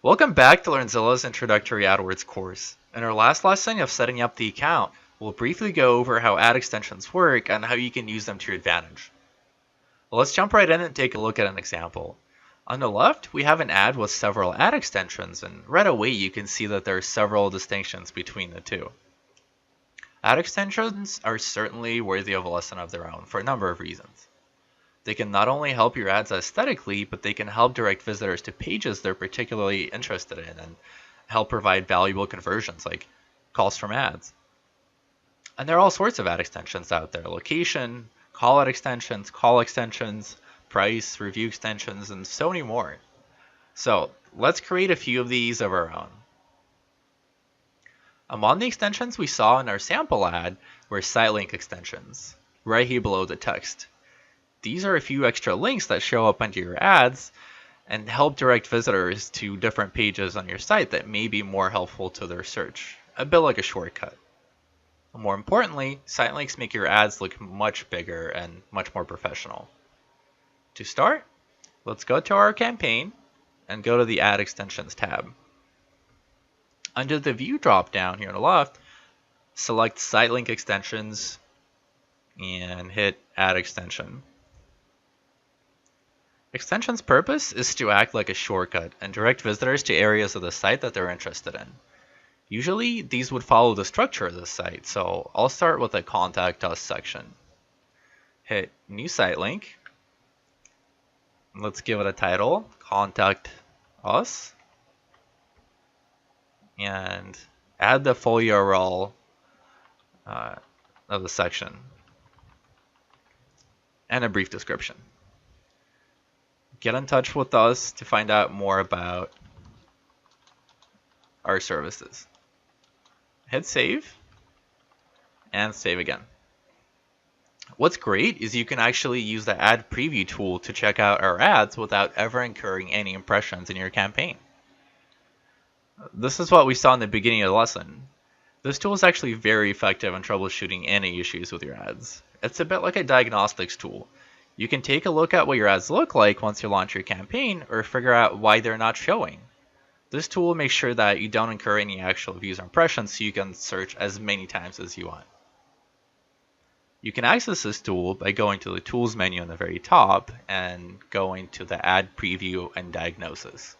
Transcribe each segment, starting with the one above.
Welcome back to LearnZilla's Introductory AdWords course. In our last lesson of setting up the account, we'll briefly go over how ad extensions work and how you can use them to your advantage. Well, let's jump right in and take a look at an example. On the left, we have an ad with several ad extensions, and right away you can see that there are several distinctions between the two. Ad extensions are certainly worthy of a lesson of their own for a number of reasons. They can not only help your ads aesthetically, but they can help direct visitors to pages they're particularly interested in and help provide valuable conversions like calls from ads. And there are all sorts of ad extensions out there: location, callout extensions, call extensions, price, review extensions, and so many more. So let's create a few of these of our own. Among the extensions we saw in our sample ad were Sitelink extensions, right here below the text. These are a few extra links that show up under your ads and help direct visitors to different pages on your site that may be more helpful to their search, a bit like a shortcut. More importantly, site links make your ads look much bigger and much more professional. To start, let's go to our campaign and go to the Ad Extensions tab. Under the View drop-down here on the left, select Sitelink Extensions and hit Add Extension. Extension's purpose is to act like a shortcut and direct visitors to areas of the site that they're interested in. Usually, these would follow the structure of the site, so I'll start with a Contact Us section. Hit New Site Link. Let's give it a title, Contact Us. And add the full URL of the section. And a brief description. Get in touch with us to find out more about our services. Hit save and save again. What's great is you can actually use the ad preview tool to check out our ads without ever incurring any impressions in your campaign. This is what we saw in the beginning of the lesson. This tool is actually very effective in troubleshooting any issues with your ads. It's a bit like a diagnostics tool. You can take a look at what your ads look like once you launch your campaign, or figure out why they're not showing. This tool makes sure that you don't incur any actual views or impressions, so you can search as many times as you want. You can access this tool by going to the Tools menu on the very top and going to the Ad Preview and Diagnosis.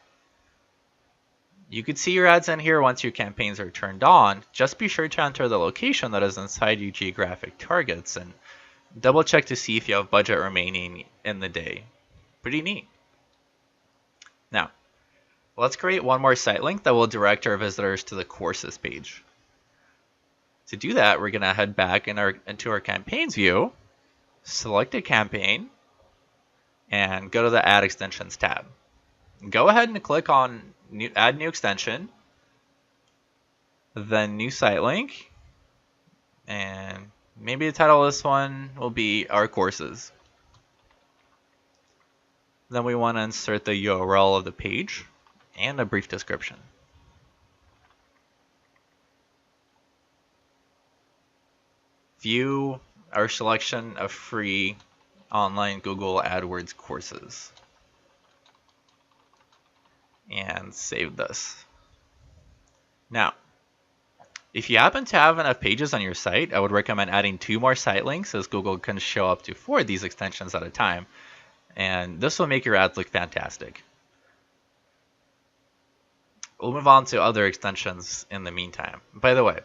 You can see your ads in here once your campaigns are turned on. Just be sure to enter the location that is inside your geographic targets and double check to see if you have budget remaining in the day. Pretty neat. Now, let's create one more site link that will direct our visitors to the courses page. To do that, we're going to head back into our campaigns view, select a campaign, and go to the Ad Extensions tab. Go ahead and click on Add New Extension, then New Site Link, and maybe the title of this one will be Our Courses. Then we want to insert the URL of the page and a brief description. View our selection of free online Google AdWords courses. And save this. Now, if you happen to have enough pages on your site, I would recommend adding 2 more site links, as Google can show up to 4 of these extensions at a time, and this will make your ads look fantastic. We'll move on to other extensions in the meantime. By the way,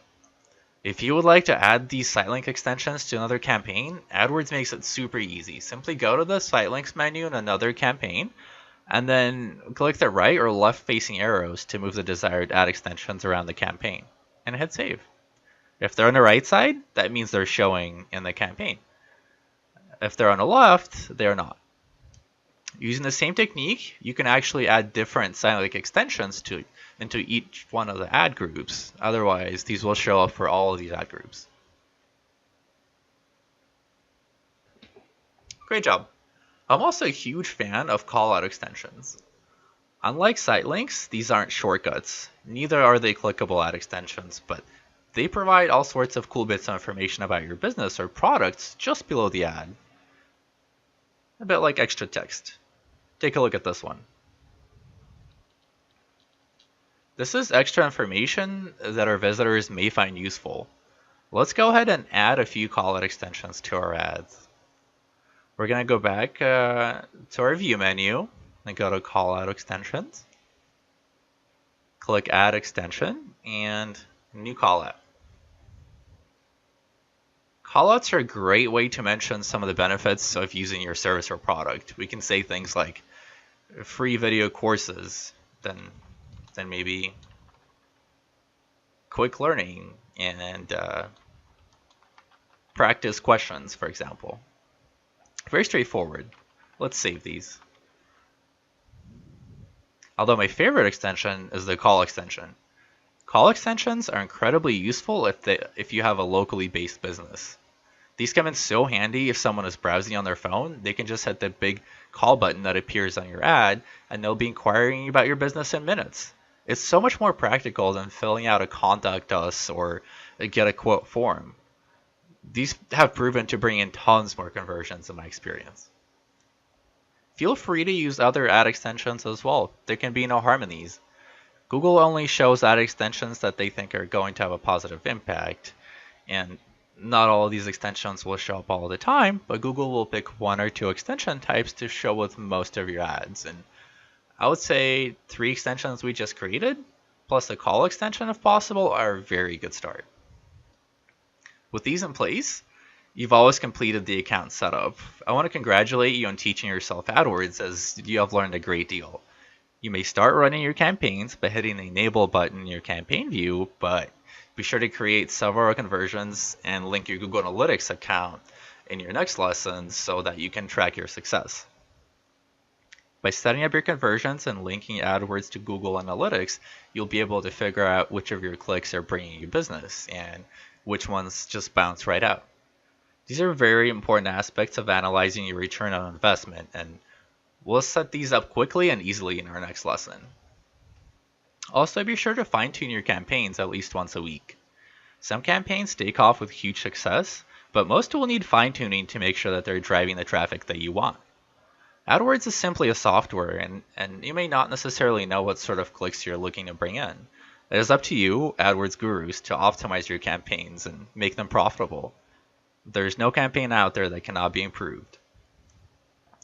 if you would like to add these site link extensions to another campaign, AdWords makes it super easy. Simply go to the site links menu in another campaign, and then click the right or left facing arrows to move the desired ad extensions around the campaign, and hit save. If they're on the right side, that means they're showing in the campaign. If they're on the left, they're not. Using the same technique, you can actually add different site-link extensions into each one of the ad groups. Otherwise, these will show up for all of these ad groups. Great job. I'm also a huge fan of callout extensions. Unlike site links, these aren't shortcuts. Neither are they clickable ad extensions, but they provide all sorts of cool bits of information about your business or products just below the ad. A bit like extra text. Take a look at this one. This is extra information that our visitors may find useful. Let's go ahead and add a few callout extensions to our ads. We're going to go back to our view menu and go to callout extensions. Click add extension and new callout. Callouts are a great way to mention some of the benefits of using your service or product. We can say things like free video courses, then maybe quick learning and practice questions, for example. Very straightforward. Let's save these. Although my favorite extension is the call extension. Call extensions are incredibly useful if you have a locally based business. These come in so handy if someone is browsing on their phone. They can just hit the big call button that appears on your ad, and they'll be inquiring about your business in minutes. It's so much more practical than filling out a contact us or a get a quote form. These have proven to bring in tons more conversions in my experience. Feel free to use other ad extensions as well. There can be no harm in these. Google only shows ad extensions that they think are going to have a positive impact, and not all of these extensions will show up all the time, but Google will pick one or two extension types to show with most of your ads. And I would say 3 extensions we just created, plus a call extension if possible, are a very good start. With these in place, you've always completed the account setup. I want to congratulate you on teaching yourself AdWords, as you have learned a great deal. You may start running your campaigns by hitting the enable button in your campaign view, but be sure to create several conversions and link your Google Analytics account in your next lesson so that you can track your success. By setting up your conversions and linking AdWords to Google Analytics, you'll be able to figure out which of your clicks are bringing you business and which ones just bounce right out. These are very important aspects of analyzing your return on investment, and we'll set these up quickly and easily in our next lesson. Also, be sure to fine-tune your campaigns at least once a week. Some campaigns take off with huge success, but most will need fine-tuning to make sure that they're driving the traffic that you want. AdWords is simply a software, and you may not necessarily know what sort of clicks you're looking to bring in. It is up to you, AdWords gurus, to optimize your campaigns and make them profitable. There's no campaign out there that cannot be improved.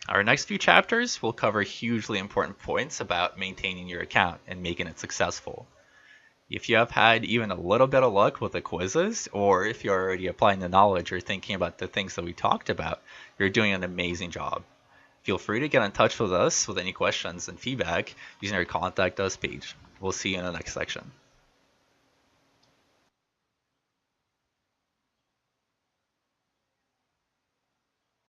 Our next few chapters will cover hugely important points about maintaining your account and making it successful. If you have had even a little bit of luck with the quizzes, or if you're already applying the knowledge or thinking about the things that we talked about, you're doing an amazing job. Feel free to get in touch with us with any questions and feedback using our Contact Us page. We'll see you in the next section.